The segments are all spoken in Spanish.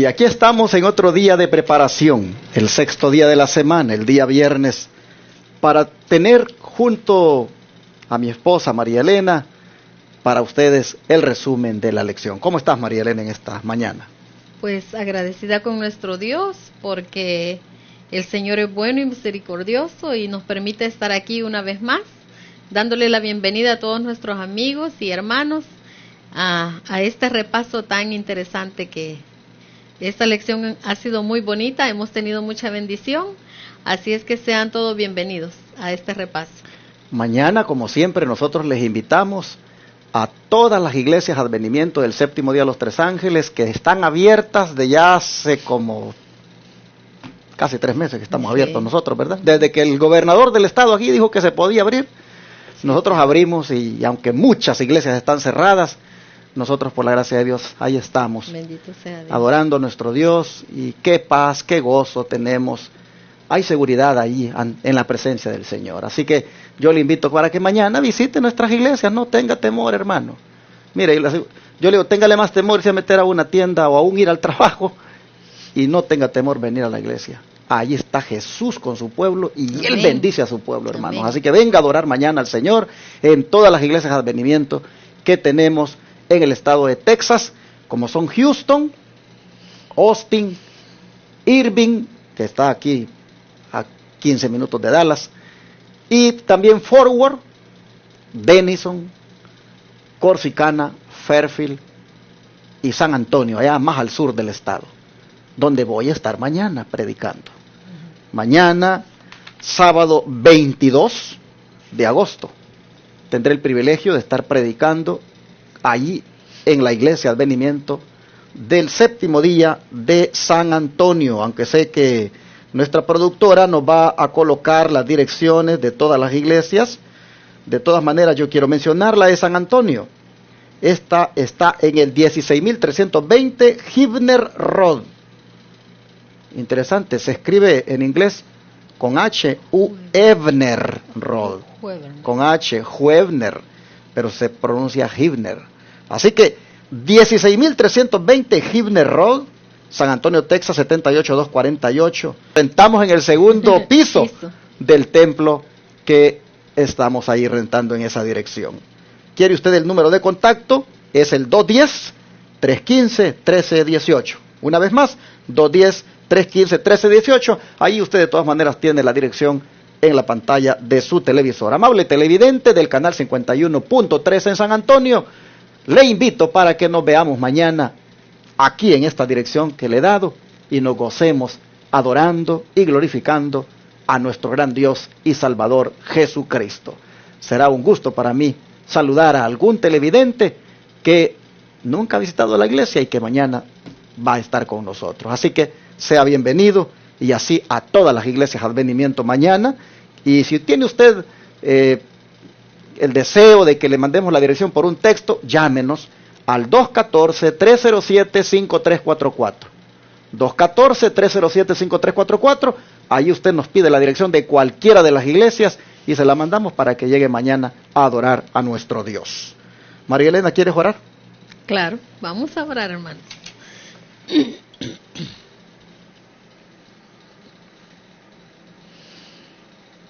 Y aquí estamos en otro día de preparación, el sexto día de la semana, el día viernes, para tener junto a mi esposa María Elena, para ustedes el resumen de la lección. ¿Cómo estás, María Elena, en esta mañana? Pues agradecida con nuestro Dios, porque el Señor es bueno y misericordioso y nos permite estar aquí una vez más, dándole la bienvenida a todos nuestros amigos y hermanos a este repaso tan interesante que esta lección ha sido muy bonita, hemos tenido mucha bendición, así es que sean todos bienvenidos a este repaso. Mañana, como siempre, nosotros les invitamos a todas las iglesias Advenimiento del Séptimo Día de los Tres Ángeles, que están abiertas de ya hace como casi 3 meses que estamos abiertos nosotros, ¿verdad? Desde que el gobernador del estado aquí dijo que se podía abrir, nosotros abrimos y aunque muchas iglesias están cerradas, nosotros por la gracia de Dios ahí estamos, bendito sea Dios, adorando a nuestro Dios, y qué paz, qué gozo tenemos. Hay seguridad ahí en la presencia del Señor. Así que yo le invito para que mañana visite nuestras iglesias, no tenga temor, hermano. Mire, yo le digo, téngale más temor irse a meter a una tienda o aún ir al trabajo, y no tenga temor venir a la iglesia. Ahí está Jesús con su pueblo y Amén. Él bendice a su pueblo, hermanos. Amén. Así que venga a adorar mañana al Señor en todas las iglesias de Advenimiento que tenemos en el estado de Texas, como son Houston, Austin, Irving, que está aquí a 15 minutos de Dallas, y también Fort Worth, Denison, Corsicana, Fairfield y San Antonio, allá más al sur del estado, donde voy a estar mañana predicando. Mañana, sábado 22 de agosto, tendré el privilegio de estar predicando allí en la iglesia Advenimiento del Séptimo Día de San Antonio, aunque sé que nuestra productora nos va a colocar las direcciones de todas las iglesias. De todas maneras, yo quiero mencionar la de San Antonio. Esta está en el 16.320 Hibner Road. Interesante, se escribe en inglés con H, Huebner Road. Con H, Huebner, pero se pronuncia Hibner. Así que 16.320 Hibner Road, San Antonio, Texas, 78248. Rentamos en el segundo piso del templo que estamos ahí rentando en esa dirección. ¿Quiere usted el número de contacto? Es el 210-315-1318. Una vez más, 210-315-1318. Ahí usted de todas maneras tiene la dirección en la pantalla de su televisor. Amable televidente del canal 51.3 en San Antonio, le invito para que nos veamos mañana aquí en esta dirección que le he dado y nos gocemos adorando y glorificando a nuestro gran Dios y Salvador Jesucristo. Será un gusto para mí saludar a algún televidente que nunca ha visitado la iglesia y que mañana va a estar con nosotros. Así que sea bienvenido, y así a todas las iglesias Advenimiento mañana. Y si tiene usted el deseo de que le mandemos la dirección por un texto, llámenos al 214-307-5344. 214-307-5344. Ahí usted nos pide la dirección de cualquiera de las iglesias y se la mandamos para que llegue mañana a adorar a nuestro Dios. María Elena, ¿quieres orar? Claro, vamos a orar, hermanos.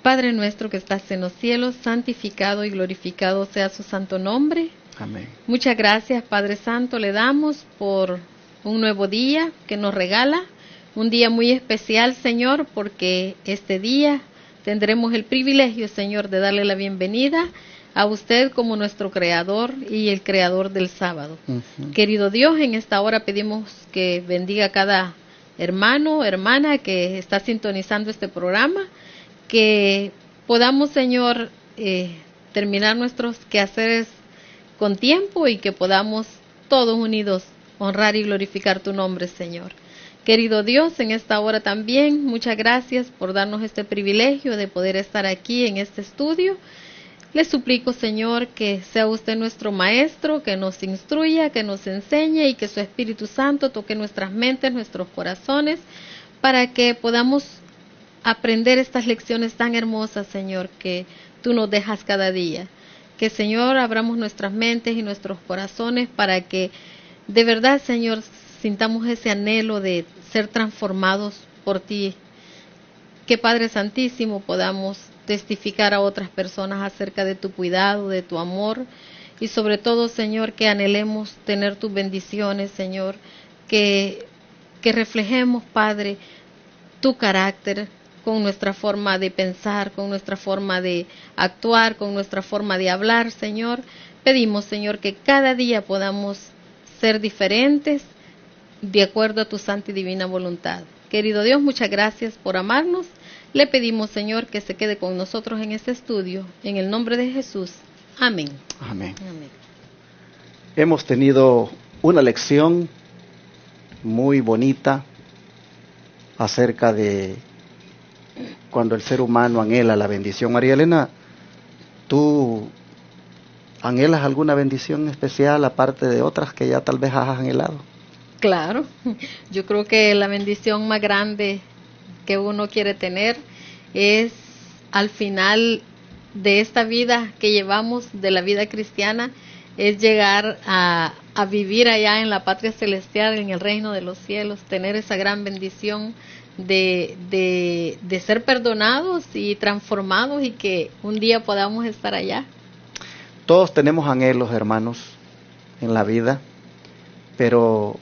Padre nuestro que estás en los cielos, santificado y glorificado sea su santo nombre. Amén. Muchas gracias, Padre Santo, le damos por un nuevo día que nos regala, un día muy especial, Señor, porque este día tendremos el privilegio, Señor, de darle la bienvenida a usted como nuestro Creador y el Creador del sábado. Querido Dios, en esta hora pedimos que bendiga a cada hermano, hermana que está sintonizando este programa, que podamos, Señor, terminar nuestros quehaceres con tiempo y que podamos todos unidos honrar y glorificar tu nombre, Señor. Querido Dios, en esta hora también, muchas gracias por darnos este privilegio de poder estar aquí en este estudio. Le suplico, Señor, que sea usted nuestro maestro, que nos instruya, que nos enseñe y que su Espíritu Santo toque nuestras mentes, nuestros corazones, para que podamos aprender estas lecciones tan hermosas, Señor, que tú nos dejas cada día. Que, Señor, abramos nuestras mentes y nuestros corazones para que de verdad, Señor, sintamos ese anhelo de ser transformados por ti. Que Padre Santísimo podamos testificar a otras personas acerca de tu cuidado, de tu amor, y sobre todo, Señor, que anhelemos tener tus bendiciones, Señor, que reflejemos, Padre, tu carácter con nuestra forma de pensar, con nuestra forma de actuar, con nuestra forma de hablar, Señor. Pedimos, Señor, que cada día podamos ser diferentes de acuerdo a tu santa y divina voluntad. Querido Dios, muchas gracias por amarnos. Le pedimos, Señor, que se quede con nosotros en este estudio. En el nombre de Jesús. Amén. Amén. Amén. Hemos tenido una lección muy bonita acerca de cuando el ser humano anhela la bendición. María Elena, ¿tú anhelas alguna bendición especial aparte de otras que ya tal vez has anhelado? Claro, yo creo que la bendición más grande que uno quiere tener es al final de esta vida que llevamos, de la vida cristiana, es llegar a vivir allá en la patria celestial, en el reino de los cielos, tener esa gran bendición de ser perdonados y transformados y que un día podamos estar allá. Todos tenemos anhelos, hermanos, en la vida, pero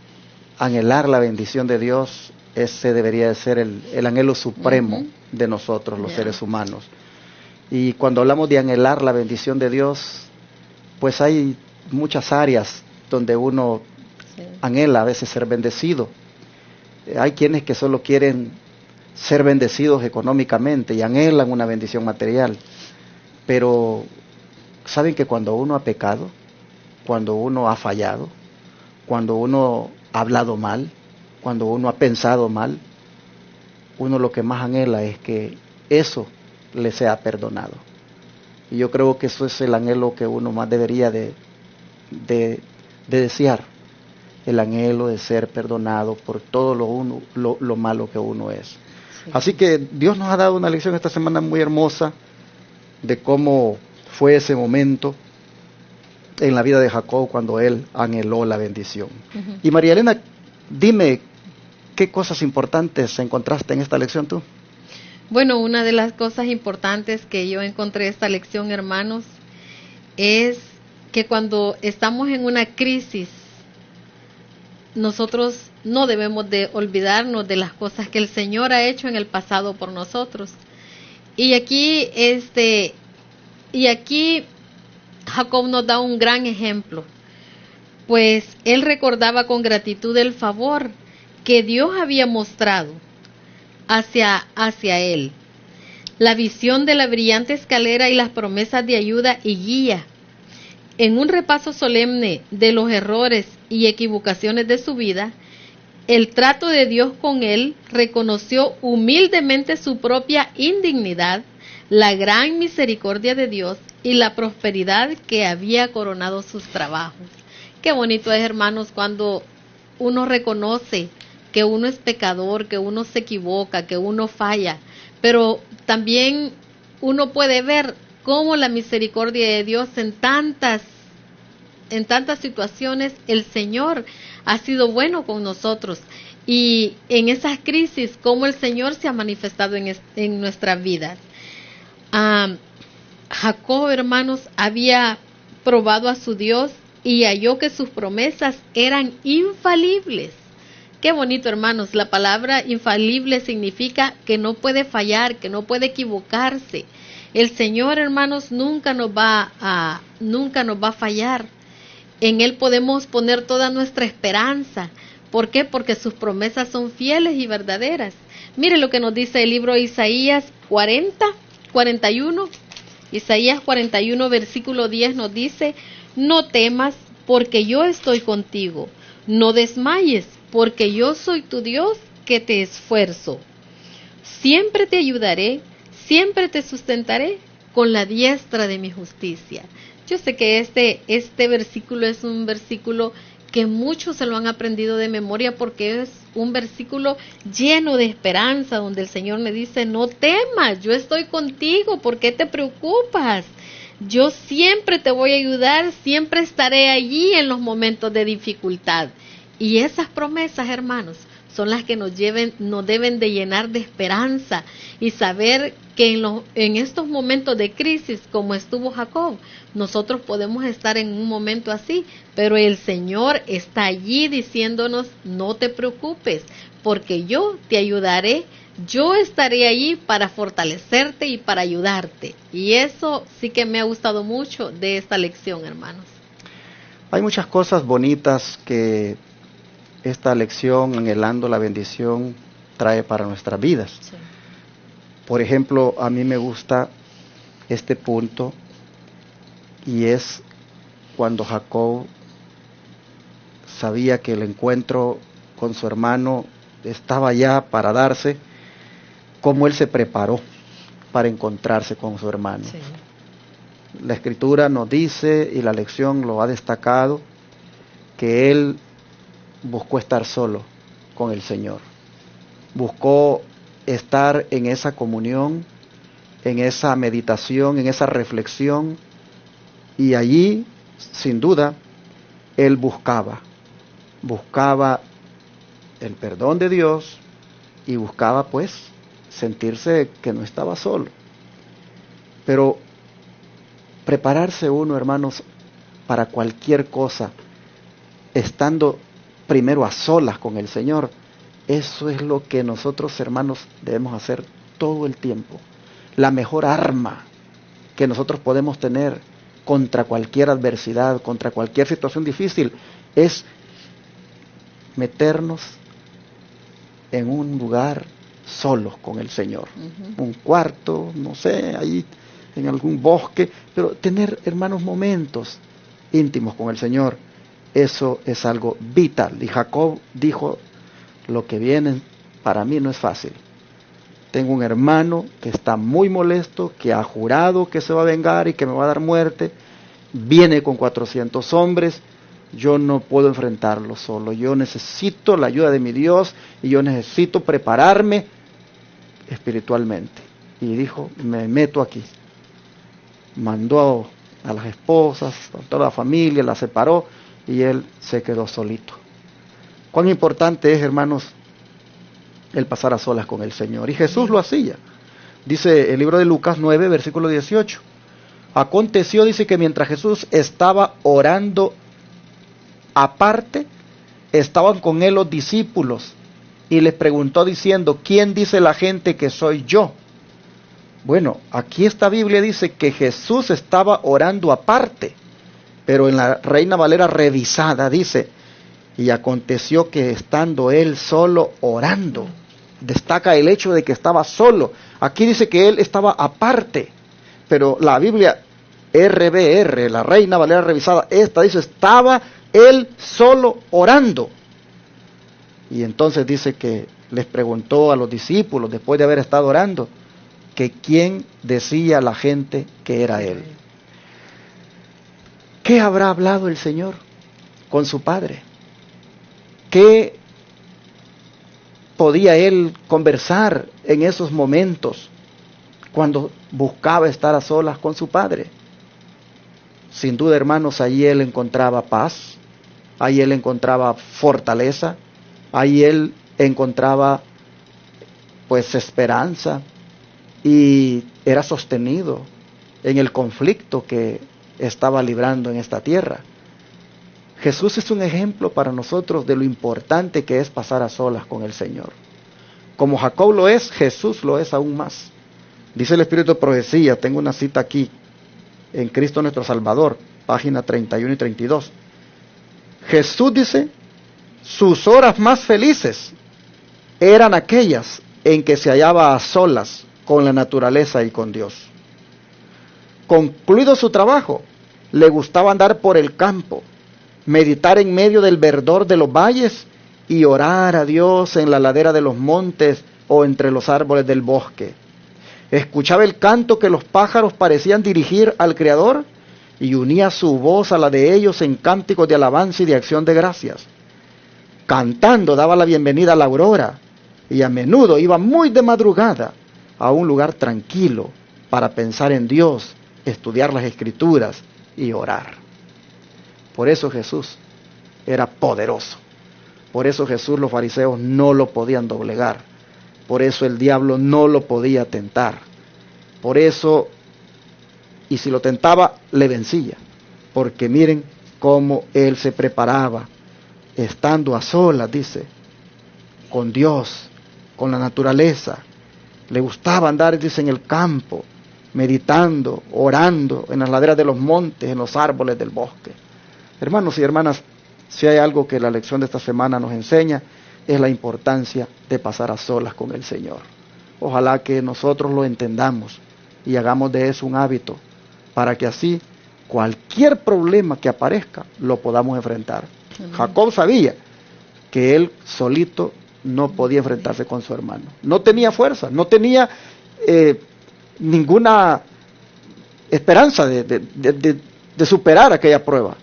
anhelar la bendición de Dios, ese debería de ser el anhelo supremo de nosotros, los seres humanos. Y cuando hablamos de anhelar la bendición de Dios, pues hay muchas áreas donde uno anhela a veces ser bendecido. Hay quienes que solo quieren ser bendecidos económicamente y anhelan una bendición material. Pero saben que cuando uno ha pecado, cuando uno ha fallado, cuando uno ha hablado mal, cuando uno ha pensado mal, uno lo que más anhela es que eso le sea perdonado. Y yo creo que eso es el anhelo que uno más debería de desear, el anhelo de ser perdonado por todo lo malo que uno es. Sí. Así que Dios nos ha dado una lección esta semana muy hermosa de cómo fue ese momento en la vida de Jacob cuando él anheló la bendición. Y María Elena, dime, ¿qué cosas importantes encontraste en esta lección tú? Bueno, una de las cosas importantes que yo encontré en esta lección, hermanos, es que cuando estamos en una crisis, nosotros no debemos de olvidarnos de las cosas que el Señor ha hecho en el pasado por nosotros. Y aquí Jacob nos da un gran ejemplo, pues él recordaba con gratitud el favor que Dios había mostrado hacia él, la visión de la brillante escalera y las promesas de ayuda y guía. En un repaso solemne de los errores y equivocaciones de su vida, el trato de Dios con él, reconoció humildemente su propia indignidad, la gran misericordia de Dios y la prosperidad que había coronado sus trabajos. Qué bonito es, hermanos, cuando uno reconoce que uno es pecador, que uno se equivoca, que uno falla, pero también uno puede ver cómo la misericordia de Dios en tantas situaciones el Señor ha sido bueno con nosotros, y en esas crisis cómo el Señor se ha manifestado en nuestras vidas. Jacob, hermanos, había probado a su Dios y halló que sus promesas eran infalibles. Qué bonito, hermanos. La palabra infalible significa que no puede fallar, que no puede equivocarse. El Señor, hermanos, nunca nos va a fallar. En Él podemos poner toda nuestra esperanza. ¿Por qué? Porque sus promesas son fieles y verdaderas. Mire lo que nos dice el libro de Isaías 41. Isaías 41, versículo 10 nos dice: no temas, porque yo estoy contigo. No desmayes, porque yo soy tu Dios que te esfuerzo. Siempre te ayudaré, siempre te sustentaré con la diestra de mi justicia. Yo sé que este versículo es un versículo que muchos se lo han aprendido de memoria, porque es un versículo lleno de esperanza, donde el Señor me dice: no temas, yo estoy contigo, ¿por qué te preocupas? Yo siempre te voy a ayudar, siempre estaré allí en los momentos de dificultad. Y esas promesas, hermanos, son las que nos deben de llenar de esperanza y saber que en estos momentos de crisis, como estuvo Jacob, nosotros podemos estar en un momento así, pero el Señor está allí diciéndonos, no te preocupes, porque yo te ayudaré, yo estaré allí para fortalecerte y para ayudarte. Y eso sí que me ha gustado mucho de esta lección, hermanos. Hay muchas cosas bonitas que esta lección, anhelando la bendición, trae para nuestras vidas. Sí. Por ejemplo, a mí me gusta este punto, y es cuando Jacob sabía que el encuentro con su hermano estaba ya para darse, cómo él se preparó para encontrarse con su hermano. Sí. La Escritura nos dice, y la lección lo ha destacado, que él buscó estar solo con el Señor. Buscó estar en esa comunión, en esa meditación, en esa reflexión, y allí, sin duda, él buscaba el perdón de Dios y buscaba pues sentirse que no estaba solo. Pero prepararse uno, hermanos, para cualquier cosa, estando primero a solas con el Señor, eso es lo que nosotros, hermanos, debemos hacer todo el tiempo. La mejor arma que nosotros podemos tener contra cualquier adversidad, contra cualquier situación difícil, es meternos en un lugar solos con el Señor. Un cuarto, no sé, ahí en algún bosque, pero tener, hermanos, momentos íntimos con el Señor, eso es algo vital. Y Jacob dijo, lo que viene para mí no es fácil. Tengo un hermano que está muy molesto, que ha jurado que se va a vengar y que me va a dar muerte. Viene con 400 hombres. Yo no puedo enfrentarlo solo. Yo necesito la ayuda de mi Dios y yo necesito prepararme espiritualmente. Y dijo, me meto aquí. Mandó a las esposas, a toda la familia, la separó y él se quedó solito. Cuán importante es, hermanos, el pasar a solas con el Señor. Y Jesús lo hacía. Dice el libro de Lucas 9, versículo 18. Aconteció, dice, que mientras Jesús estaba orando aparte, estaban con él los discípulos y les preguntó diciendo, ¿quién dice la gente que soy yo? Bueno, aquí esta Biblia dice que Jesús estaba orando aparte, pero en la Reina Valera revisada dice, y aconteció que estando él solo orando, destaca el hecho de que estaba solo. Aquí dice que él estaba aparte, pero la Biblia RVR, la Reina Valera revisada, esta dice, estaba él solo orando. Y entonces dice que les preguntó a los discípulos, después de haber estado orando, que quién decía la gente que era él. ¿Qué habrá hablado el Señor con su Padre? ¿Qué podía él conversar en esos momentos cuando buscaba estar a solas con su Padre? Sin duda, hermanos, allí él encontraba paz, allí él encontraba fortaleza, allí él encontraba pues esperanza y era sostenido en el conflicto que estaba librando en esta tierra. Jesús es un ejemplo para nosotros de lo importante que es pasar a solas con el Señor. Como Jacob lo es, Jesús lo es aún más. Dice el Espíritu de Profecía, tengo una cita aquí, en Cristo nuestro Salvador, página 31 y 32. Jesús dice, sus horas más felices eran aquellas en que se hallaba a solas con la naturaleza y con Dios. Concluido su trabajo, le gustaba andar por el campo, meditar en medio del verdor de los valles y orar a Dios en la ladera de los montes o entre los árboles del bosque. Escuchaba el canto que los pájaros parecían dirigir al Creador y unía su voz a la de ellos en cánticos de alabanza y de acción de gracias. Cantando daba la bienvenida a la aurora y a menudo iba muy de madrugada a un lugar tranquilo para pensar en Dios, estudiar las Escrituras y orar. Por eso Jesús era poderoso, Por eso Jesús, los fariseos no lo podían doblegar. Por eso el diablo no lo podía tentar. Por eso, y si lo tentaba, le vencía. Porque miren cómo él se preparaba, estando a solas, dice, con Dios, con la naturaleza. Le gustaba andar, dice, en el campo, meditando, orando, en las laderas de los montes, en los árboles del bosque. Hermanos y hermanas, si hay algo que la lección de esta semana nos enseña, es la importancia de pasar a solas con el Señor. Ojalá que nosotros lo entendamos y hagamos de eso un hábito, para que así cualquier problema que aparezca lo podamos enfrentar. Amén. Jacob sabía que él solito no podía enfrentarse con su hermano. No tenía fuerza, no tenía ninguna esperanza de superar aquella prueba.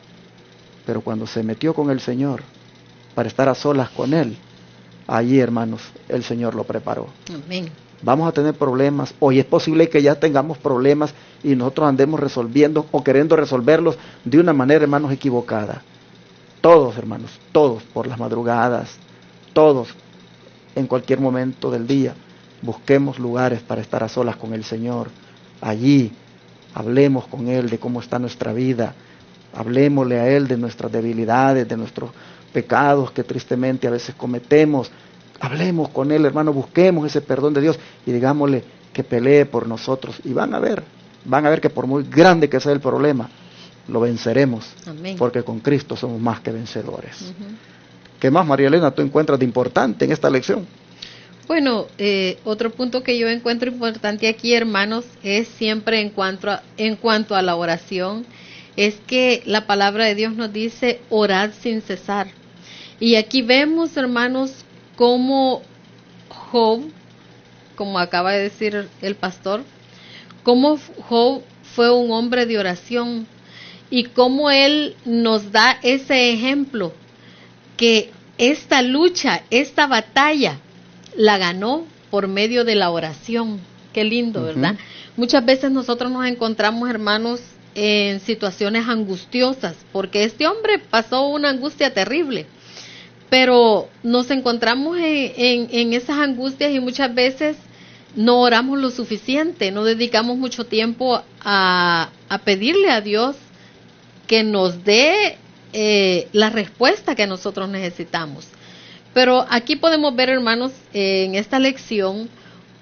Pero cuando se metió con el Señor para estar a solas con Él, allí, hermanos, el Señor lo preparó. Amén. Vamos a tener problemas. Hoy es posible que ya tengamos problemas y nosotros andemos resolviendo o queriendo resolverlos de una manera, hermanos, equivocada. Todos, hermanos, todos por las madrugadas, todos en cualquier momento del día, busquemos lugares para estar a solas con el Señor. Allí hablemos con Él de cómo está nuestra vida. Hablemosle a Él de nuestras debilidades, de nuestros pecados que tristemente a veces cometemos. Hablemos con Él, hermano, busquemos ese perdón de Dios y digámosle que pelee por nosotros. Y van a ver que por muy grande que sea el problema, lo venceremos. Amén. Porque con Cristo somos más que vencedores. Uh-huh. ¿Qué más, María Elena, tú encuentras de importante en esta lección? Bueno, otro punto que yo encuentro importante aquí, hermanos, es siempre en cuanto a la oración, es que la palabra de Dios nos dice orad sin cesar. Y aquí vemos, hermanos, cómo Job, como acaba de decir el pastor, cómo Job fue un hombre de oración y cómo él nos da ese ejemplo, que esta lucha, esta batalla, la ganó por medio de la oración. Qué lindo, ¿verdad? Muchas veces nosotros nos encontramos, hermanos, en situaciones angustiosas, porque este hombre pasó una angustia terrible, pero nos encontramos en esas angustias y muchas veces no oramos lo suficiente, no dedicamos mucho tiempo a pedirle a Dios que nos dé la respuesta que nosotros necesitamos. Pero aquí podemos ver, hermanos, en esta lección,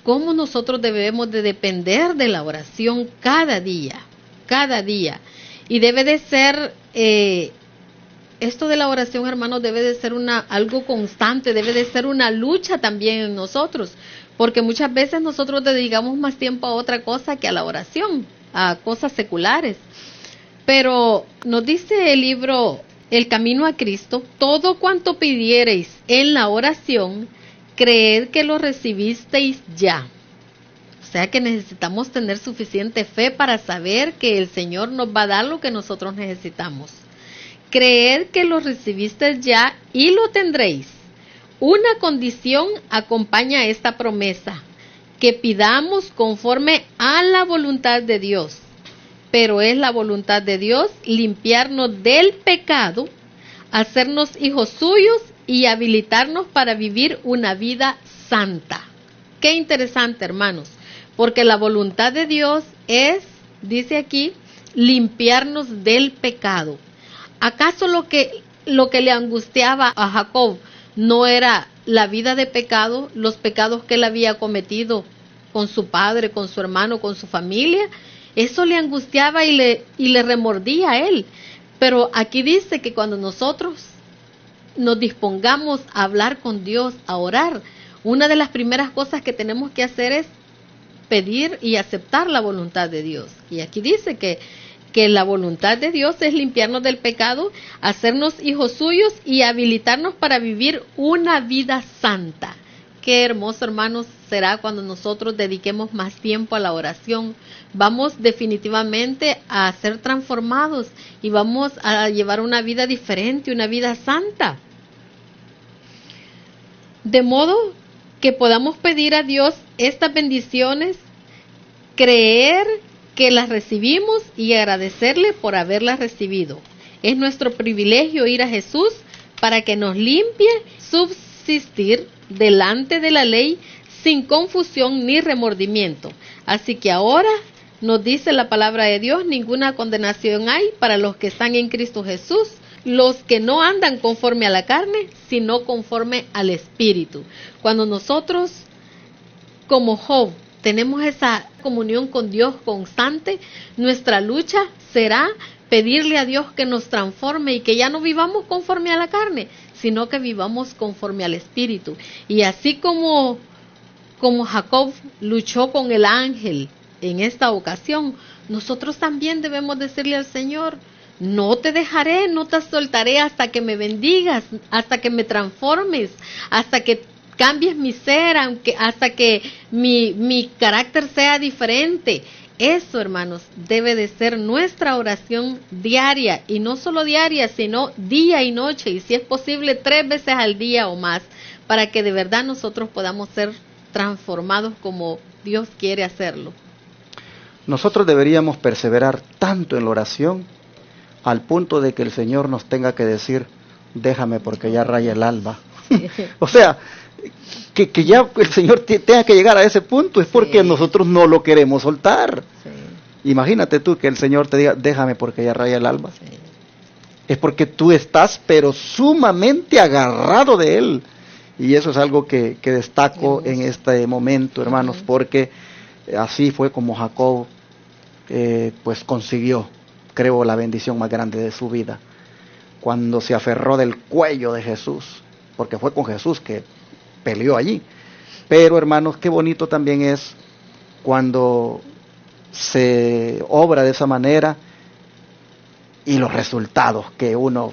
cómo nosotros debemos de depender de la oración cada día. Y debe de ser, esto de la oración, hermanos, debe de ser algo constante, debe de ser una lucha también en nosotros, porque muchas veces nosotros dedicamos más tiempo a otra cosa que a la oración, a cosas seculares. Pero nos dice el libro El Camino a Cristo: todo cuanto pidiereis en la oración, creed que lo recibisteis ya. O sea que necesitamos tener suficiente fe para saber que el Señor nos va a dar lo que nosotros necesitamos. Creed que lo recibisteis ya y lo tendréis. Una condición acompaña esta promesa: que pidamos conforme a la voluntad de Dios. Pero es la voluntad de Dios limpiarnos del pecado, hacernos hijos suyos y habilitarnos para vivir una vida santa. Qué interesante, hermanos, porque la voluntad de Dios es, dice aquí, limpiarnos del pecado. ¿Acaso lo que le angustiaba a Jacob no era la vida de pecado, los pecados que él había cometido con su padre, con su hermano, con su familia? Eso le angustiaba y le remordía a él. Pero aquí dice que cuando nosotros nos dispongamos a hablar con Dios, a orar, una de las primeras cosas que tenemos que hacer es pedir y aceptar la voluntad de Dios. Y aquí dice que la voluntad de Dios es limpiarnos del pecado, hacernos hijos suyos y habilitarnos para vivir una vida santa. Qué hermoso, hermanos, será cuando nosotros dediquemos más tiempo a la oración. Vamos definitivamente a ser transformados y vamos a llevar una vida diferente, una vida santa. De modo que podamos pedir a Dios estas bendiciones, creer que las recibimos y agradecerle por haberlas recibido. Es nuestro privilegio ir a Jesús para que nos limpie, subsistir delante de la ley sin confusión ni remordimiento. Así que ahora nos dice la palabra de Dios, ninguna condenación hay para los que están en Cristo Jesús, los que no andan conforme a la carne, sino conforme al Espíritu. Cuando nosotros, como Job, tenemos esa comunión con Dios constante, nuestra lucha será pedirle a Dios que nos transforme y que ya no vivamos conforme a la carne, sino que vivamos conforme al Espíritu. Y así como Jacob luchó con el ángel en esta ocasión, nosotros también debemos decirle al Señor, no te dejaré, no te soltaré hasta que me bendigas, hasta que me transformes, hasta que cambies mi ser, hasta que mi carácter sea diferente. Eso, hermanos, debe de ser nuestra oración diaria, y no solo diaria, sino día y noche, y si es posible 3 veces al día o más, para que de verdad nosotros podamos ser transformados como Dios quiere hacerlo. Nosotros deberíamos perseverar tanto en la oración al punto de que el Señor nos tenga que decir, déjame porque ya raya el alba. O sea, que ya el Señor tenga que llegar a ese punto es porque nosotros no lo queremos soltar. Sí. Imagínate tú que el Señor te diga, déjame porque ya raya el alba. Sí. Es porque tú estás pero sumamente agarrado de Él. Y eso es algo que destaco en este momento, hermanos, porque así fue como Jacob pues consiguió, creo, la bendición más grande de su vida, cuando se aferró del cuello de Jesús, porque fue con Jesús que peleó allí. Pero, hermanos, qué bonito también es cuando se obra de esa manera y los resultados que uno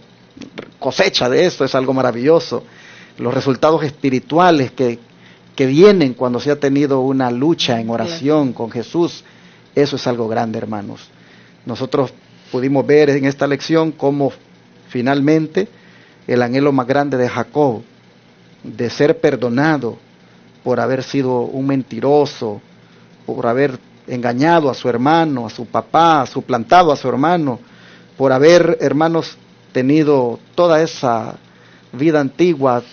cosecha de esto es algo maravilloso. Los resultados espirituales que vienen cuando se ha tenido una lucha en oración con Jesús, eso es algo grande, hermanos. Nosotros pudimos ver en esta lección cómo finalmente el anhelo más grande de Jacob, de ser perdonado por haber sido un mentiroso, por haber engañado a su hermano, a su papá, suplantado a su hermano, por haber, hermanos, tenido toda esa vida antigua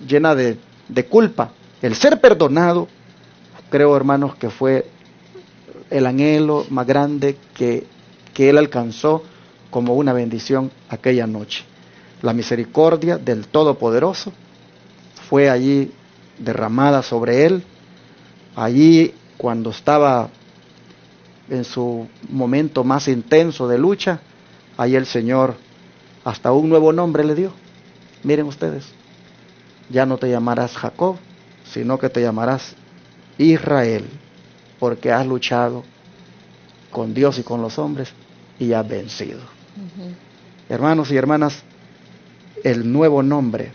llena de culpa. El ser perdonado, creo, hermanos, que fue el anhelo más grande que él alcanzó como una bendición aquella noche. La misericordia del Todopoderoso fue allí derramada sobre él. Allí, cuando estaba en su momento más intenso de lucha, ahí el Señor hasta un nuevo nombre le dio. Miren ustedes, ya no te llamarás Jacob, sino que te llamarás Israel, porque has luchado con Dios y con los hombres y has vencido. Hermanos y hermanas, el nuevo nombre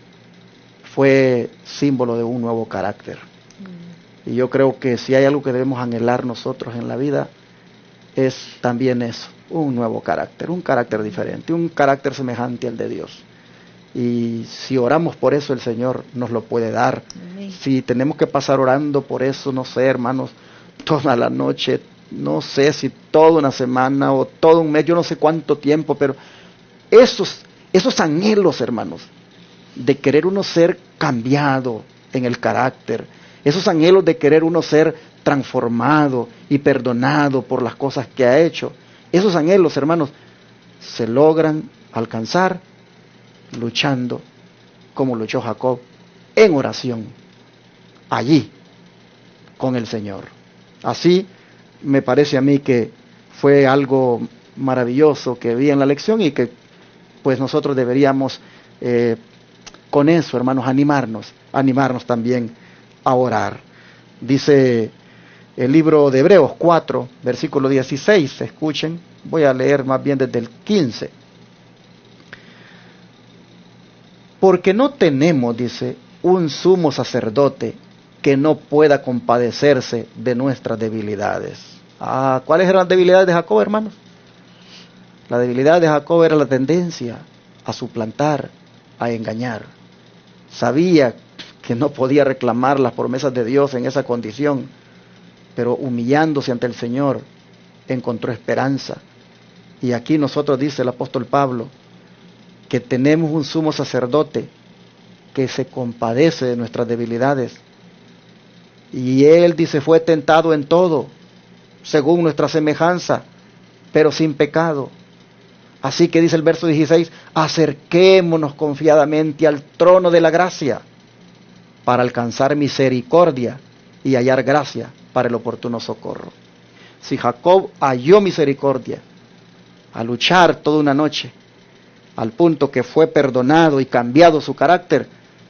fue símbolo de un nuevo carácter. Y yo creo que si hay algo que debemos anhelar nosotros en la vida, es también eso, un nuevo carácter, un carácter diferente, un carácter semejante al de Dios. Y si oramos por eso, el Señor nos lo puede dar. Amén. Si tenemos que pasar orando por eso, no sé, hermanos, toda la noche, no sé si toda una semana o todo un mes, yo no sé cuánto tiempo, pero esos anhelos, hermanos, de querer uno ser cambiado en el carácter, esos anhelos de querer uno ser transformado y perdonado por las cosas que ha hecho, esos anhelos, hermanos, se logran alcanzar luchando como luchó Jacob en oración, allí con el Señor. Así me parece a mí que fue algo maravilloso que vi en la lección y que pues nosotros deberíamos con eso, hermanos, animarnos también a orar. Dice el libro de Hebreos 4, versículo 16, escuchen, voy a leer más bien desde el 15. Porque no tenemos, dice, un sumo sacerdote que no pueda compadecerse de nuestras debilidades. ¿Cuáles eran las debilidades de Jacob, hermanos? La debilidad de Jacob era la tendencia a suplantar, a engañar. Sabía que no podía reclamar las promesas de Dios en esa condición, pero humillándose ante el Señor, encontró esperanza. Y aquí nosotros, dice el apóstol Pablo, que tenemos un sumo sacerdote que se compadece de nuestras debilidades. Y Él dice, fue tentado en todo, según nuestra semejanza, pero sin pecado. Así que dice el verso 16, acerquémonos confiadamente al trono de la gracia para alcanzar misericordia y hallar gracia para el oportuno socorro. Si Jacob halló misericordia a luchar toda una noche, al punto que fue perdonado y cambiado su carácter,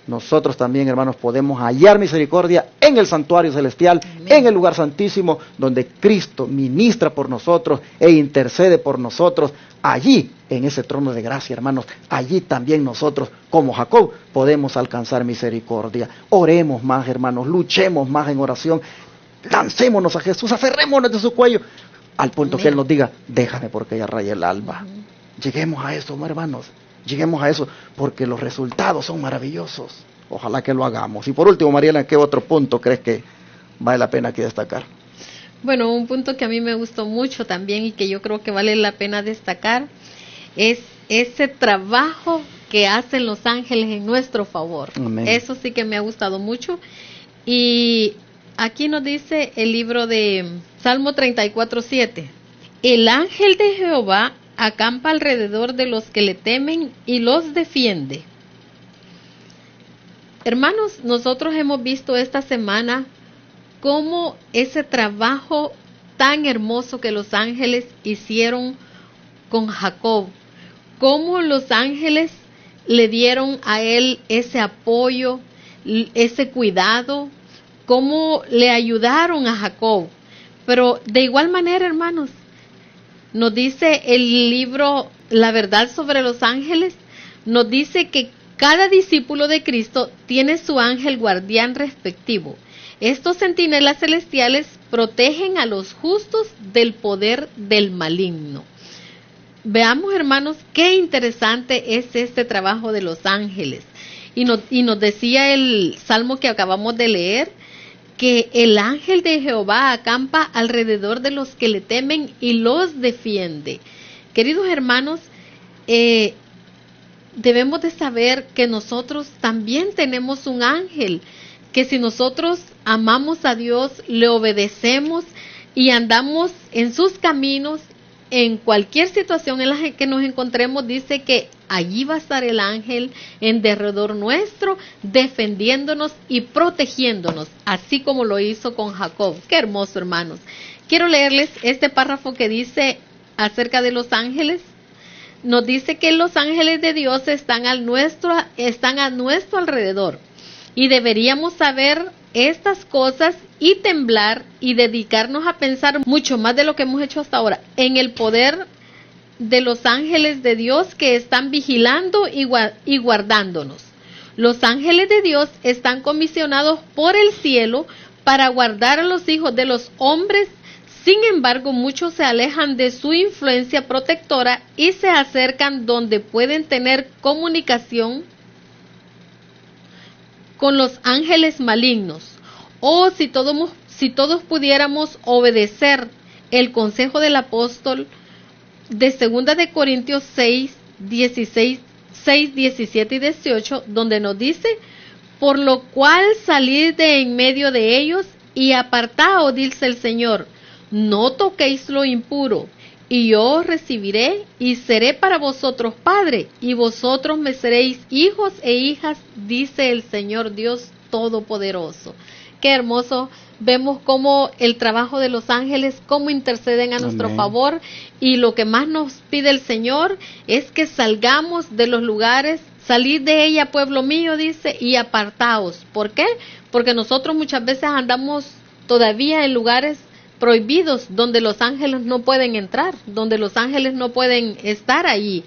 nosotros también, hermanos, podemos hallar misericordia en el santuario celestial, amén, en el lugar santísimo, donde Cristo ministra por nosotros e intercede por nosotros. Allí, en ese trono de gracia, hermanos, allí también nosotros, como Jacob, podemos alcanzar misericordia. Oremos más, hermanos, luchemos más en oración, lancémonos a Jesús, aferrémonos de su cuello, al punto, amén, que Él nos diga, déjame porque ya raya el alba. Amén. Lleguemos a eso, hermanos. Lleguemos a eso, porque los resultados son maravillosos. Ojalá que lo hagamos. Y por último, Mariela, ¿qué otro punto crees que vale la pena aquí destacar? Bueno, un punto que a mí me gustó mucho también y que yo creo que vale la pena destacar es ese trabajo que hacen los ángeles en nuestro favor. Amén. Eso sí que me ha gustado mucho. Y aquí nos dice el libro de Salmo 34:7. El ángel de Jehová acampa alrededor de los que le temen y los defiende. Hermanos, nosotros hemos visto esta semana cómo ese trabajo tan hermoso que los ángeles hicieron con Jacob, cómo los ángeles le dieron a él ese apoyo, ese cuidado, cómo le ayudaron a Jacob. Pero de igual manera, hermanos, nos dice el libro La verdad sobre los ángeles, nos dice que cada discípulo de Cristo tiene su ángel guardián respectivo. Estos centinelas celestiales protegen a los justos del poder del maligno. Veamos, hermanos, qué interesante es este trabajo de los ángeles. Y nos decía el salmo que acabamos de leer, que el ángel de Jehová acampa alrededor de los que le temen y los defiende. Queridos hermanos, debemos de saber que nosotros también tenemos un ángel, que si nosotros amamos a Dios, le obedecemos y andamos en sus caminos, en cualquier situación en la que nos encontremos, dice que allí va a estar el ángel en derredor nuestro, defendiéndonos y protegiéndonos, así como lo hizo con Jacob. Qué hermoso, hermanos. Quiero leerles este párrafo que dice acerca de los ángeles. Nos dice que los ángeles de Dios están a nuestro alrededor y deberíamos saber estas cosas y temblar y dedicarnos a pensar mucho más de lo que hemos hecho hasta ahora en el poder de los ángeles de Dios que están vigilando y guardándonos. Los ángeles de Dios están comisionados por el cielo para guardar a los hijos de los hombres. Sin embargo, muchos se alejan de su influencia protectora y se acercan donde pueden tener comunicación con los ángeles malignos. Si todos pudiéramos obedecer el consejo del apóstol de 2 de Corintios 6, 17 y 18, donde nos dice, por lo cual salid de en medio de ellos y apartaos, dice el Señor, no toquéis lo impuro, y yo os recibiré y seré para vosotros padre, y vosotros me seréis hijos e hijas, dice el Señor Dios Todopoderoso. Qué hermoso, vemos cómo el trabajo de los ángeles, cómo interceden a nuestro favor, y lo que más nos pide el Señor es que salgamos de los lugares, salid de ella, pueblo mío, dice, y apartaos. ¿Por qué? Porque nosotros muchas veces andamos todavía en lugares prohibidos, donde los ángeles no pueden entrar, donde los ángeles no pueden estar allí,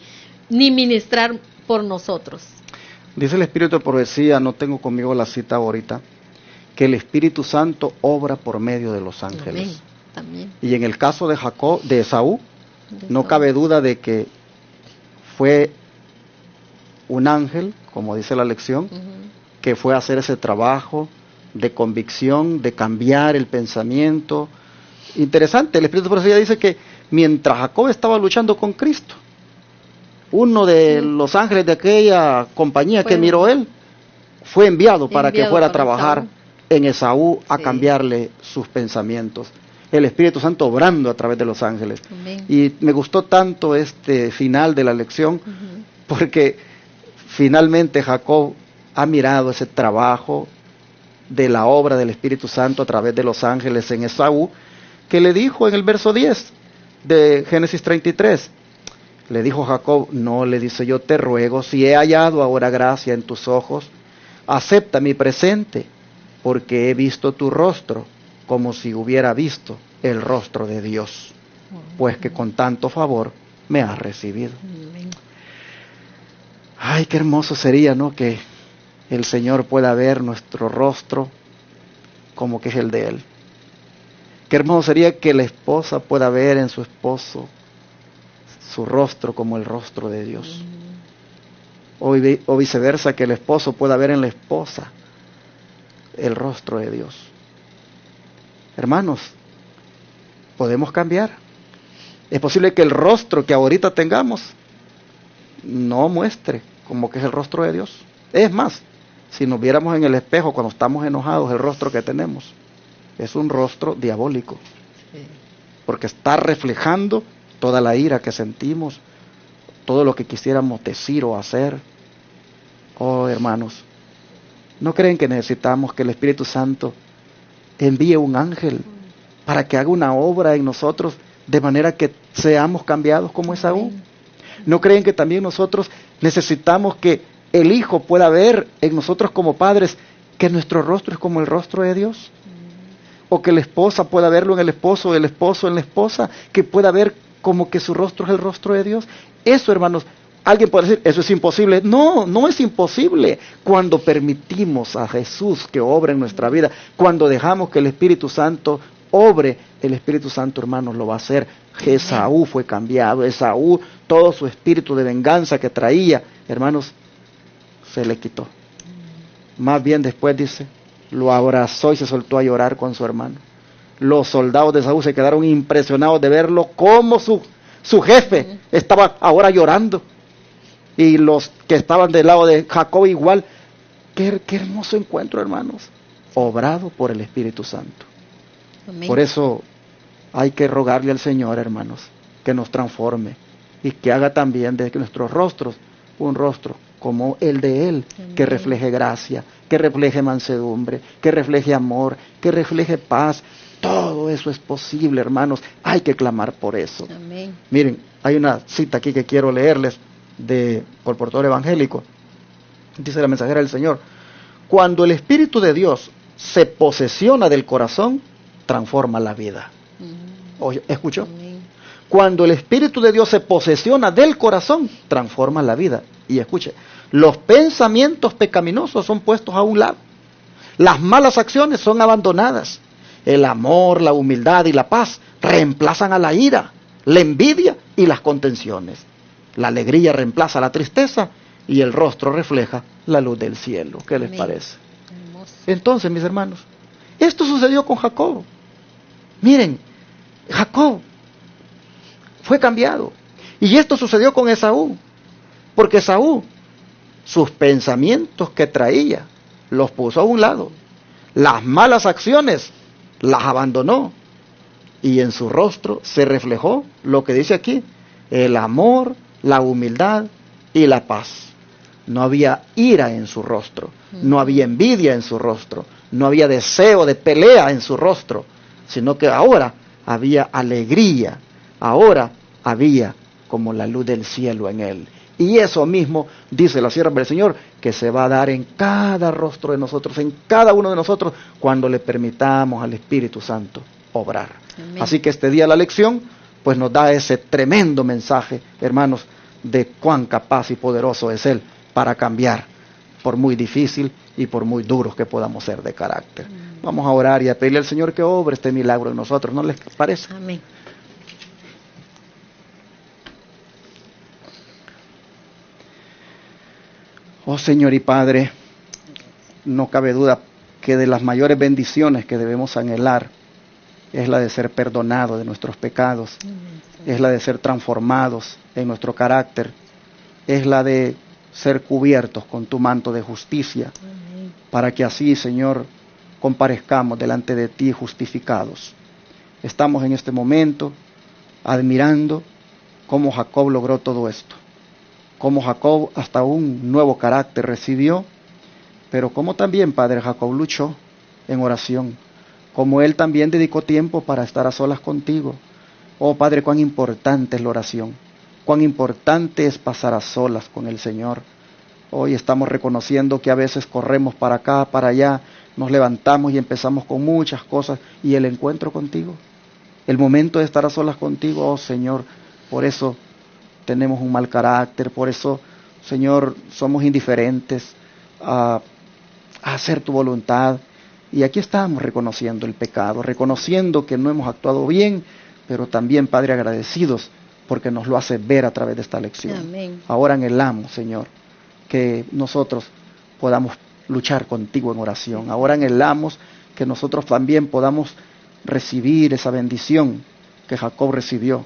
ni ministrar por nosotros. Dice el Espíritu de Profecía, no tengo conmigo la cita ahorita, que el Espíritu Santo obra por medio de los ángeles. Amén. También. Y en el caso de Esaú, no cabe duda de que fue un ángel, como dice la lección, que fue a hacer ese trabajo de convicción, de cambiar el pensamiento. Interesante, el Espíritu de Profecía dice que mientras Jacob estaba luchando con Cristo, Uno de los ángeles de aquella compañía que miró él fue enviado para que fuera a trabajar en Esaú a cambiarle sus pensamientos. El Espíritu Santo obrando a través de los ángeles. Amén. Y me gustó tanto este final de la lección, porque finalmente Jacob ha mirado ese trabajo de la obra del Espíritu Santo a través de los ángeles en Esaú, que le dijo en el verso 10 de Génesis 33, le dijo Jacob, no, le dice, yo te ruego, si he hallado ahora gracia en tus ojos, acepta mi presente, porque he visto tu rostro, como si hubiera visto el rostro de Dios, pues que con tanto favor me has recibido. Ay, qué hermoso sería, ¿no?, que el Señor pueda ver nuestro rostro como que es el de Él. Qué hermoso sería que la esposa pueda ver en su esposo su rostro como el rostro de Dios. O viceversa, que el esposo pueda ver en la esposa el rostro de Dios. Hermanos, podemos cambiar. Es posible que el rostro que ahorita tengamos no muestre como que es el rostro de Dios. Es más, si nos viéramos en el espejo cuando estamos enojados, el rostro que tenemos es un rostro diabólico, porque está reflejando toda la ira que sentimos, todo lo que quisiéramos decir o hacer. Oh, hermanos, ¿no creen que necesitamos que el Espíritu Santo envíe un ángel para que haga una obra en nosotros de manera que seamos cambiados como Esaú? ¿No creen que también nosotros necesitamos que el Hijo pueda ver en nosotros como padres que nuestro rostro es como el rostro de Dios? O que la esposa pueda verlo en el esposo en la esposa, que pueda ver como que su rostro es el rostro de Dios. Eso, hermanos, alguien puede decir, eso es imposible. No, no es imposible. Cuando permitimos a Jesús que obre en nuestra vida, cuando dejamos que el Espíritu Santo obre, el Espíritu Santo, hermanos, lo va a hacer. Esaú fue cambiado. Esaú, todo su espíritu de venganza que traía, hermanos, se le quitó. Más bien después, dice, lo abrazó y se soltó a llorar con su hermano. Los soldados de Esaú se quedaron impresionados de verlo como su jefe estaba ahora llorando. Y los que estaban del lado de Jacob igual. Qué hermoso encuentro, hermanos. Obrado por el Espíritu Santo. Amén. Por eso hay que rogarle al Señor, hermanos, que nos transforme y que haga también de nuestros rostros un rostro como el de Él, amén, que refleje gracia, que refleje mansedumbre, que refleje amor, que refleje paz. Todo eso es posible, hermanos. Hay que clamar por eso. Amén. Miren, hay una cita aquí que quiero leerles por Portal Evangélico. Dice la mensajera del Señor: cuando el Espíritu de Dios se posesiona del corazón, transforma la vida. ¿Escuchó? Amén. Cuando el Espíritu de Dios se posesiona del corazón, transforma la vida. Y escuche, los pensamientos pecaminosos son puestos a un lado. Las malas acciones son abandonadas. El amor, la humildad y la paz reemplazan a la ira, la envidia y las contenciones. La alegría reemplaza la tristeza y el rostro refleja la luz del cielo. ¿Qué les parece? Hermoso. Entonces, mis hermanos, esto sucedió con Jacob. Miren, Jacob fue cambiado. Y esto sucedió con Esaú. Porque Esaú, sus pensamientos que traía, los puso a un lado. Las malas acciones las abandonó. Y en su rostro se reflejó lo que dice aquí: el amor, la humildad y la paz. No había ira en su rostro, no había envidia en su rostro, no había deseo de pelea en su rostro, sino que ahora había alegría, ahora había como la luz del cielo en él. Y eso mismo dice la sierva del Señor, que se va a dar en cada rostro de nosotros, en cada uno de nosotros, cuando le permitamos al Espíritu Santo obrar. Amén. Así que este día la lección pues nos da ese tremendo mensaje, hermanos, de cuán capaz y poderoso es Él para cambiar, por muy difícil y por muy duros que podamos ser de carácter. Vamos a orar y a pedirle al Señor que obre este milagro en nosotros, ¿no les parece? Amén. Oh Señor y Padre, no cabe duda que de las mayores bendiciones que debemos anhelar es la de ser perdonados de nuestros pecados, es la de ser transformados en nuestro carácter, es la de ser cubiertos con tu manto de justicia, para que así, Señor, comparezcamos delante de ti justificados. Estamos en este momento admirando cómo Jacob logró todo esto, cómo Jacob hasta un nuevo carácter recibió, pero cómo también, Padre, Jacob luchó en oración, como él también dedicó tiempo para estar a solas contigo. Oh Padre, cuán importante es la oración, cuán importante es pasar a solas con el Señor. Hoy estamos reconociendo que a veces corremos para acá, para allá, nos levantamos y empezamos con muchas cosas, y el encuentro contigo, el momento de estar a solas contigo, oh Señor, por eso tenemos un mal carácter, por eso, Señor, somos indiferentes a hacer tu voluntad. Y aquí estamos reconociendo el pecado, reconociendo que no hemos actuado bien, pero también, Padre, agradecidos porque nos lo hace ver a través de esta lección. Amén. Ahora anhelamos, Señor, que nosotros podamos luchar contigo en oración. Ahora anhelamos que nosotros también podamos recibir esa bendición que Jacob recibió,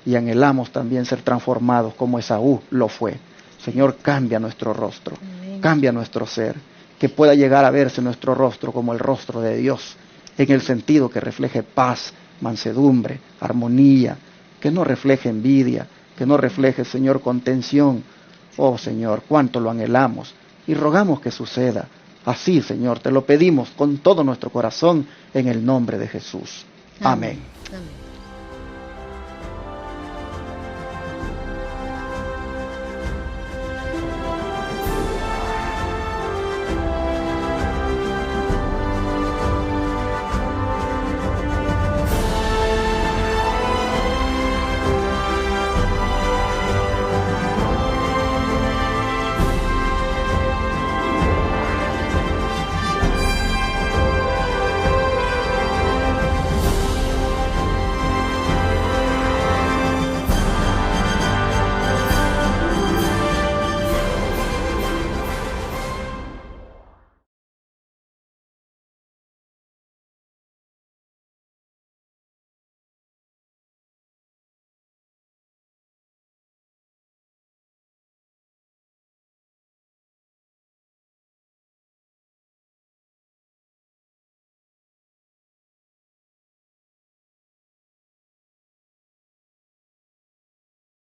y anhelamos también ser transformados como Esaú lo fue. Señor, cambia nuestro rostro, Amén. cambia nuestro ser, que pueda llegar a verse nuestro rostro como el rostro de Dios, en el sentido que refleje paz, mansedumbre, armonía, que no refleje envidia, que no refleje, Señor, contención. Oh Señor, cuánto lo anhelamos y rogamos que suceda. Así, Señor, te lo pedimos con todo nuestro corazón en el nombre de Jesús. Amén. Amén.